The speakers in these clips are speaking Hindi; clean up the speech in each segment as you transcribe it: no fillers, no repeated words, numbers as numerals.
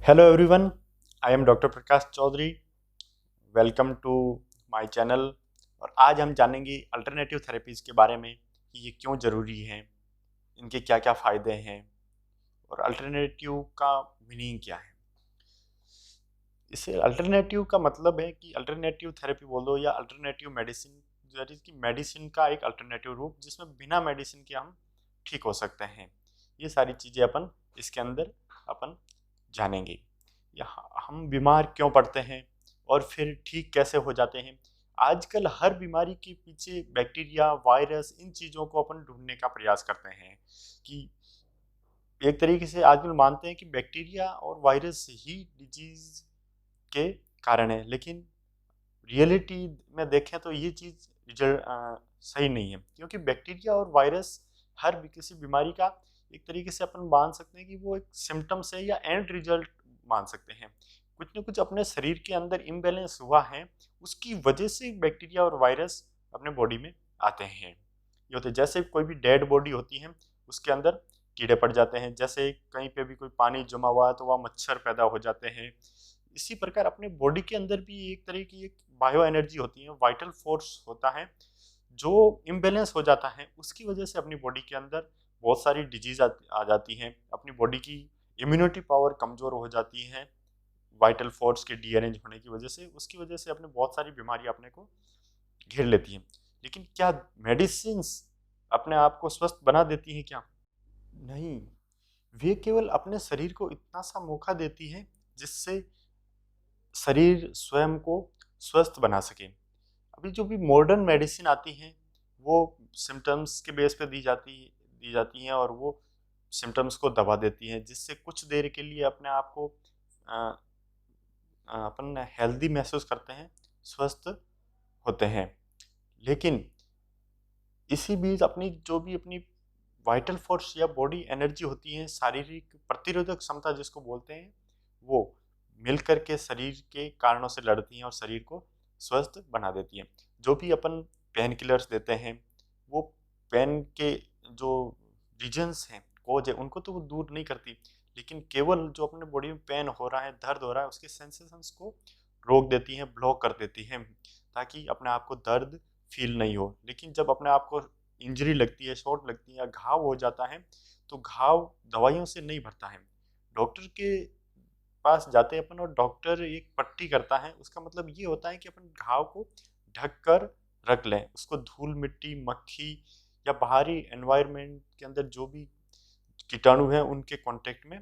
Hello everyone, I am doctor Prakash Chaudhary. Welcome to my channel. और आज हम जानेंगे अल्टरनेटिव थेरेपीज़ के बारे में कि ये क्यों ज़रूरी हैं, इनके क्या क्या फ़ायदे हैं और अल्टरनेटिव का मीनिंग क्या है। इसे अल्टरनेटिव का मतलब है कि अल्टरनेटिव थेरेपी बोल दो या अल्टरनेटिव मेडिसिन, दैट इज़ कि मेडिसिन का एक अल्टरनेटिव रूप जिसमें बिना मेडिसिन के हम ठीक हो सकते हैं। ये सारी चीज़ें अपन इसके अंदर अपन जानेंगे। यहाँ हम बीमार क्यों पड़ते हैं और फिर ठीक कैसे हो जाते हैं। आजकल हर बीमारी के पीछे बैक्टीरिया, वायरस, इन चीज़ों को अपन ढूंढने का प्रयास करते हैं कि एक तरीके से आजकल मानते हैं कि बैक्टीरिया और वायरस ही डिजीज के कारण है, लेकिन रियलिटी में देखें तो ये चीज़ सही नहीं है, क्योंकि बैक्टीरिया और वायरस हर किसी बीमारी का एक तरीके से अपन मान सकते हैं कि वो एक सिम्टम्स है या एंड रिजल्ट मान सकते हैं। कुछ न कुछ अपने शरीर के अंदर इम्बैलेंस हुआ है, उसकी वजह से बैक्टीरिया और वायरस अपने बॉडी में आते हैं। ये होते जैसे कोई भी डेड बॉडी होती है, उसके अंदर कीड़े पड़ जाते हैं। जैसे कहीं पे भी कोई पानी जमा हुआ है तो वहाँ मच्छर पैदा हो जाते हैं। इसी प्रकार अपने बॉडी के अंदर भी एक तरह की एक बायो एनर्जी होती है, वाइटल फोर्स होता है, जो इम्बेलेंस हो जाता है। उसकी वजह से अपनी बॉडी के अंदर बहुत सारी डिजीज आ जाती हैं। अपनी बॉडी की इम्यूनिटी पावर कमज़ोर हो जाती है वाइटल फोर्स के डीअरेंज होने की वजह से। उसकी वजह से अपने बहुत सारी बीमारी अपने को घेर लेती हैं। लेकिन क्या मेडिसिन अपने आप को स्वस्थ बना देती हैं क्या? नहीं, वे केवल अपने शरीर को इतना सा मौका देती है जिससे शरीर स्वयं को स्वस्थ बना सके। अभी जो भी मॉडर्न मेडिसिन आती हैं, वो सिम्टम्स के बेस पे दी जाती हैं और वो सिम्टम्स को दबा देती हैं, जिससे कुछ देर के लिए अपने आप को अ, अपन हेल्दी महसूस करते हैं, स्वस्थ होते हैं। लेकिन इसी बीच अपनी जो भी अपनी वाइटल फोर्स या बॉडी एनर्जी होती है, शारीरिक प्रतिरोधक क्षमता जिसको बोलते हैं, वो मिलकर के शरीर के कारणों से लड़ती हैं और शरीर को स्वस्थ बना देती हैं। जो भी अपन पेन किलर्स देते हैं, वो पेन के जो रीजन्स हैं, कोज है, उनको तो वो दूर नहीं करती, लेकिन केवल जो अपने बॉडी में पेन हो रहा है, दर्द हो रहा है, उसके सेंसेशंस को रोक देती हैं, ब्लॉक कर देती हैं, ताकि अपने आप को दर्द फील नहीं हो। लेकिन जब अपने आप को इंजरी लगती है, चोट लगती है या घाव हो जाता है, तो घाव दवाइयों से नहीं भरता है। डॉक्टर के पास जाते हैं अपन और डॉक्टर एक पट्टी करता है। उसका मतलब ये होता है कि अपन घाव को ढक कर रख लें, उसको धूल मिट्टी मक्खी या बाहरी एनवायरनमेंट के अंदर जो भी कीटाणु हैं उनके कांटेक्ट में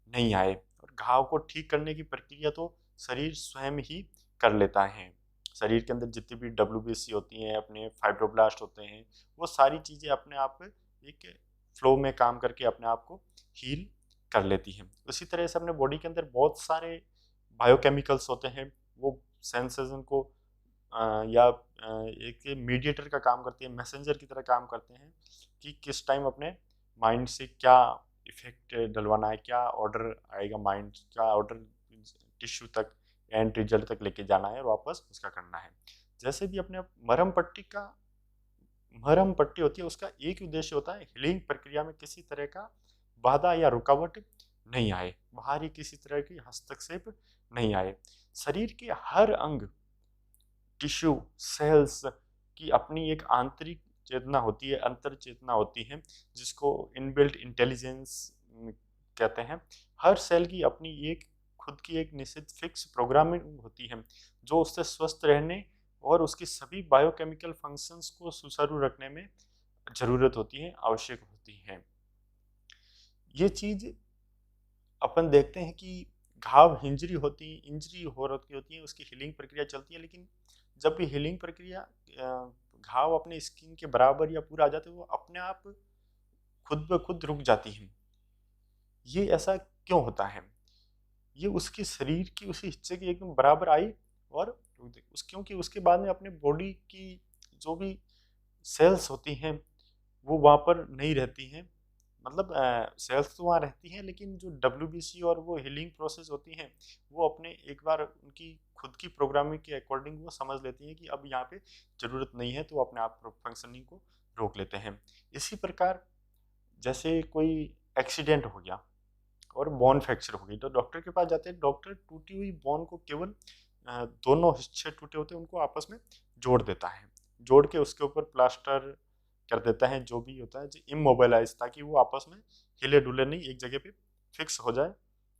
नहीं आए। और घाव को ठीक करने की प्रक्रिया तो शरीर स्वयं ही कर लेता है। शरीर के अंदर जितनी भी डब्ल्यूबीसी होती हैं, अपने फाइब्रोब्लास्ट होते हैं, वो सारी चीज़ें अपने आप एक फ्लो में काम करके अपने आप को हील कर लेती हैं। उसी तरह से अपने बॉडी के अंदर बहुत सारे बायोकेमिकल्स होते हैं, वो सेंसेशन को एक मीडिएटर का काम करते हैं, मैसेंजर की तरह काम करते हैं कि किस टाइम अपने माइंड से क्या इफेक्ट डलवाना है, क्या ऑर्डर आएगा, माइंड क्या ऑर्डर टिश्यू तक एंड रिजल्ट तक लेके जाना है और वापस उसका करना है। जैसे भी अपने मरहम पट्टी होती है, उसका एक ही उद्देश्य होता है, हीलिंग प्रक्रिया में किसी तरह का बाधा या रुकावट नहीं आए, बाहरी किसी तरह की हस्तक्षेप नहीं आए। शरीर के हर अंग, टिश्यू, सेल्स की अपनी एक आंतरिक चेतना होती है, अंतर चेतना होती है, जिसको इनबिल्ट इंटेलिजेंस कहते हैं। हर सेल की अपनी एक खुद की एक निश्चित फिक्स प्रोग्रामिंग होती है, जो उससे स्वस्थ रहने और उसकी सभी बायोकेमिकल फंक्शंस को सुचारू रखने में ज़रूरत होती है, आवश्यक होती है। ये चीज़ अपन देखते हैं कि घाव इंजरी हो रखी होती है, उसकी हीलिंग प्रक्रिया चलती है, लेकिन जब भी हीलिंग प्रक्रिया घाव अपने स्किन के बराबर या पूरा आ जाते हैं, वो अपने आप खुद ब खुद रुक जाती हैं। ये ऐसा क्यों होता है? ये उसके शरीर की उसी हिस्से की एकदम बराबर आई और रुक गई। क्योंकि उसके बाद में अपने बॉडी की जो भी सेल्स होती हैं, वो वहाँ पर नहीं रहती हैं। मतलब सेल्स तो वहाँ रहती हैं, लेकिन जो डब्ल्यूबीसी और वो हीलिंग प्रोसेस होती हैं, वो अपने एक बार उनकी खुद की प्रोग्रामिंग के अकॉर्डिंग वो समझ लेती हैं कि अब यहाँ पे ज़रूरत नहीं है, तो अपने आप फंक्शनिंग को रोक लेते हैं। इसी प्रकार जैसे कोई एक्सीडेंट हो गया और बोन फ्रैक्चर हो गई तो डॉक्टर के पास जाते हैं। डॉक्टर टूटी हुई बोन को केवल दोनों हिस्से टूटे होते हैं उनको आपस में जोड़ देता है, जोड़ के उसके ऊपर प्लास्टर कर देता है, जो भी होता है जो इमोबिलाइज, ताकि वो आपस में हिले डुले नहीं, एक जगह पे फिक्स हो जाए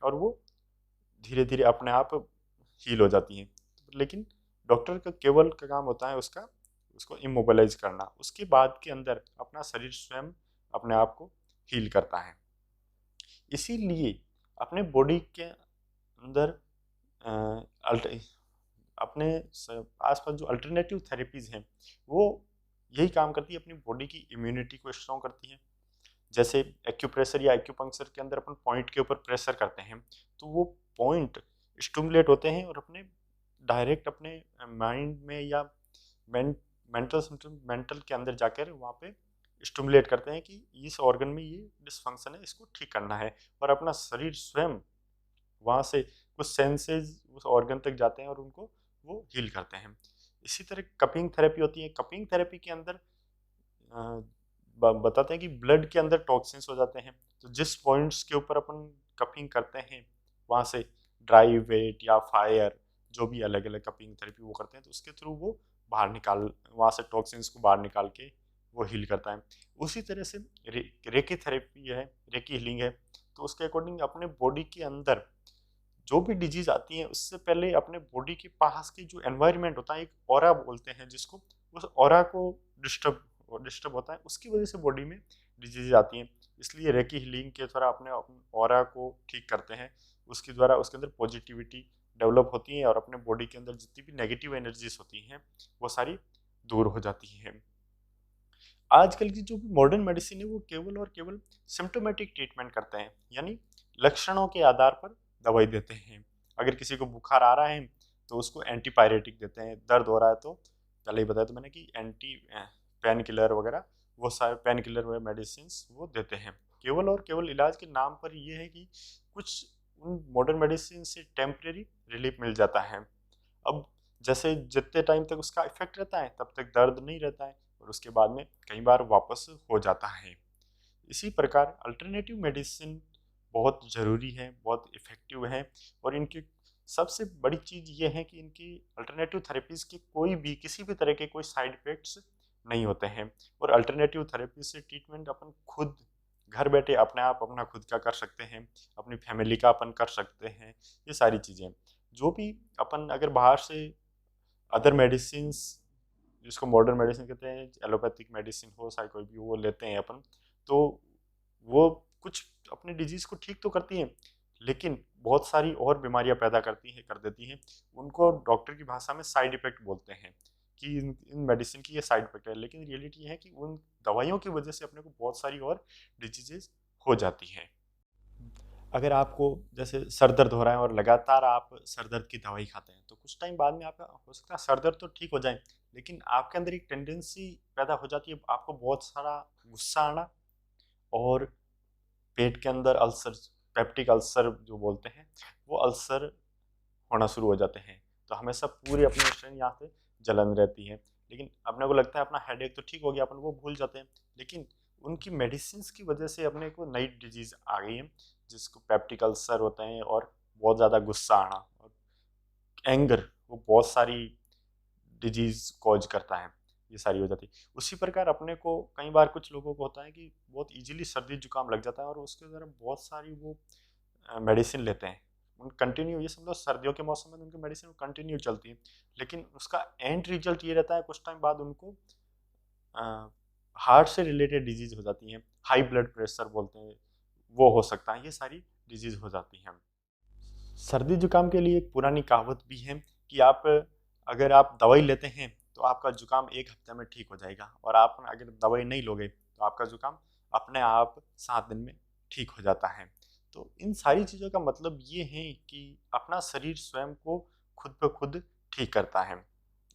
और वो धीरे धीरे अपने आप हील हो जाती हैं। लेकिन डॉक्टर का केवल का काम होता है उसको इमोबिलाइज करना, उसके बाद के अंदर अपना शरीर स्वयं अपने आप को हील करता है। इसीलिए अपने बॉडी के अंदर अपने आसपास जो अल्टरनेटिव थेरेपीज हैं वो यही काम करती है, अपनी बॉडी की इम्यूनिटी को स्ट्रॉन्ग करती है। जैसे एक्यूप्रेशर या एक्यूपंक्चर के अंदर अपन पॉइंट के ऊपर प्रेशर करते हैं तो वो पॉइंट स्टिमुलेट होते हैं और अपने डायरेक्ट अपने माइंड में या मेंटल के अंदर जाकर वहाँ पे स्टिमुलेट करते हैं कि इस ऑर्गन में ये डिसफंक्शन है, इसको ठीक करना है। और अपना शरीर स्वयं वहाँ से कुछ सेंसेस उस ऑर्गन तक जाते हैं और उनको वो हील करते हैं। इसी तरह कपिंग थेरेपी होती है। कपिंग थेरेपी के अंदर बताते हैं कि ब्लड के अंदर टॉक्सिन्स हो जाते हैं, तो जिस पॉइंट्स के ऊपर अपन कपिंग करते हैं वहाँ से ड्राई वेट या फायर, जो भी अलग अलग कपिंग थेरेपी वो करते हैं, तो उसके थ्रू वो बाहर निकाल, वहाँ से टॉक्सिन्स को बाहर निकाल के वो हील करता है। उसी तरह से रेकी थेरेपी है, रेकी हीलिंग है, तो उसके अकॉर्डिंग अपने बॉडी के अंदर जो भी डिजीज आती है उससे पहले अपने बॉडी के पास की जो एनवायरनमेंट होता है, एक ऑरा बोलते हैं जिसको, उस ऑरा को डिस्टर्ब होता है, उसकी वजह से बॉडी में डिजीज आती हैं। इसलिए रेकी हीलिंग के द्वारा अपने ऑरा को ठीक करते हैं, उसके द्वारा उसके अंदर पॉजिटिविटी डेवलप होती है और अपने बॉडी के अंदर जितनी भी नेगेटिव एनर्जीज होती हैं वो सारी दूर हो जाती हैं। आजकल की जो मॉडर्न मेडिसिन है वो केवल और केवल सिम्टोमेटिक ट्रीटमेंट करते हैं, यानी लक्षणों के आधार पर दवाई देते हैं। अगर किसी को बुखार आ रहा है तो उसको एंटीपायरेटिक देते हैं, दर्द हो रहा है तो पहले ही बताया तो मैंने कि एंटी पेन किलर वगैरह, वो सारे पेन किलर वगैरह मेडिसिन वो देते हैं। केवल और केवल इलाज के नाम पर ये है कि कुछ उन मॉडर्न मेडिसिन से टेम्परेरी रिलीफ मिल जाता है। अब जैसे जितने टाइम तक उसका इफेक्ट रहता है तब तक दर्द नहीं रहता है और उसके बाद में कई बार वापस हो जाता है। इसी प्रकार अल्टरनेटिव मेडिसिन बहुत ज़रूरी है, बहुत इफ़ेक्टिव है, और इनकी सबसे बड़ी चीज़ ये है कि इनकी अल्टरनेटिव थेरेपीज़ के कोई भी किसी भी तरह के कोई साइड इफ़ेक्ट्स नहीं होते हैं। और अल्टरनेटिव थेरेपी से ट्रीटमेंट अपन खुद घर बैठे अपने आप अपना खुद का कर सकते हैं, अपनी फैमिली का अपन कर सकते हैं। ये सारी चीज़ें जो भी अपन अगर बाहर से अदर मेडिसिन, जिसको मॉडर्न मेडिसिन कहते हैं, एलोपैथिक मेडिसिन हो चाहे कोई भी, वो लेते हैं अपन, तो वो कुछ अपने डिजीज़ को ठीक तो करती हैं लेकिन बहुत सारी और बीमारियां पैदा कर देती हैं। उनको डॉक्टर की भाषा में साइड इफ़ेक्ट बोलते हैं कि इन मेडिसिन की ये साइड इफ़ेक्ट है, लेकिन रियलिटी है कि उन दवाइयों की वजह से अपने को बहुत सारी और डिजीजेज हो जाती हैं। अगर आपको जैसे सर दर्द हो रहा है और लगातार आप सर दर्द की दवाई खाते हैं तो कुछ टाइम बाद में आपका हो सकता है सर दर्द तो ठीक हो जाए, लेकिन आपके अंदर एक टेंडेंसी पैदा हो जाती है, आपको बहुत सारा गुस्सा आना और पेट के अंदर अल्सर, पेप्टिक अल्सर जो बोलते हैं, वो अल्सर होना शुरू हो जाते हैं। तो हमेशा पूरे अपने शरीर यहाँ से जलन रहती है, लेकिन अपने को लगता है अपना हेडेक तो ठीक हो गया, अपन वो भूल जाते हैं, लेकिन उनकी मेडिसिन की वजह से अपने को नई डिजीज आ गई है जिसको पेप्टिक अल्सर होते हैं, और बहुत ज़्यादा गुस्सा आना और एंगर, वो बहुत सारी डिजीज कॉज करता है, ये सारी हो जाती है। उसी प्रकार अपने को कई बार कुछ लोगों को होता है कि बहुत इजीली सर्दी जुकाम लग जाता है और उसके द्वारा बहुत सारी वो मेडिसिन लेते हैं, उन कंटिन्यू, ये समझो सर्दियों के मौसम में उनकी मेडिसिन कंटिन्यू चलती है, लेकिन उसका एंड रिजल्ट ये रहता है कुछ टाइम बाद उनको हार्ट से रिलेटेड डिजीज हो जाती हैं, हाई ब्लड प्रेशर बोलते हैं, वो हो सकता है, ये सारी डिजीज हो जाती हैं। सर्दी जुकाम के लिए एक पुरानी कहावत भी है कि आप अगर आप दवाई लेते हैं तो आपका जुकाम एक हफ्ते में ठीक हो जाएगा, और आप अगर दवाई नहीं लोगे तो आपका जुकाम अपने आप 7 दिन में ठीक हो जाता है। तो इन सारी चीज़ों का मतलब ये है कि अपना शरीर स्वयं को खुद ब खुद ठीक करता है,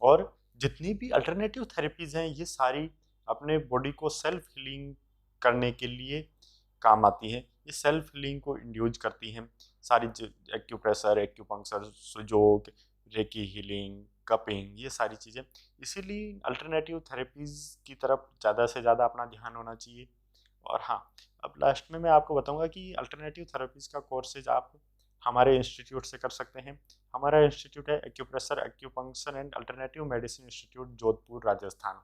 और जितनी भी अल्टरनेटिव थेरेपीज़ हैं ये सारी अपने बॉडी को सेल्फ हीलिंग करने के लिए काम आती है। ये सेल्फ हीलिंग को इंड्यूज करती हैं सारी, acupressure, acupuncture, sujok, reiki healing, cupping, ये सारी चीज़ें। इसीलिए अल्टरनेटिव थेरेपीज़ की तरफ ज़्यादा से ज़्यादा अपना ध्यान होना चाहिए, और हाँ, अब लास्ट में मैं आपको बताऊंगा कि अल्टरनेटिव थेरेपीज़ का कोर्सेज आप हमारे इंस्टीट्यूट से कर सकते हैं। हमारा इंस्टीट्यूट है acupressure acupuncture and alternative medicine institute, Jodhpur, Rajasthan.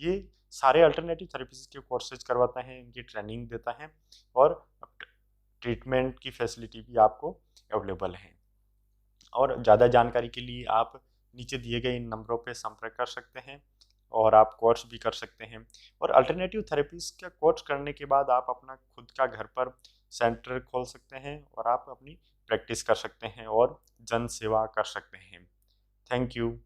ये सारे अल्टरनेटिव थेरेपीज़ के कोर्सेज करवाता है, इनकी ट्रेनिंग देता है और ट्रीटमेंट की फैसिलिटी भी आपको अवेलेबल है। और ज़्यादा जानकारी के लिए आप नीचे दिए गए इन नंबरों पर संपर्क कर सकते हैं और आप कोर्स भी कर सकते हैं। और अल्टरनेटिव थेरेपीज़ का कोर्स करने के बाद आप अपना खुद का घर पर सेंटर खोल सकते हैं और आप अपनी प्रैक्टिस कर सकते हैं और जन सेवा कर सकते हैं। Thank you.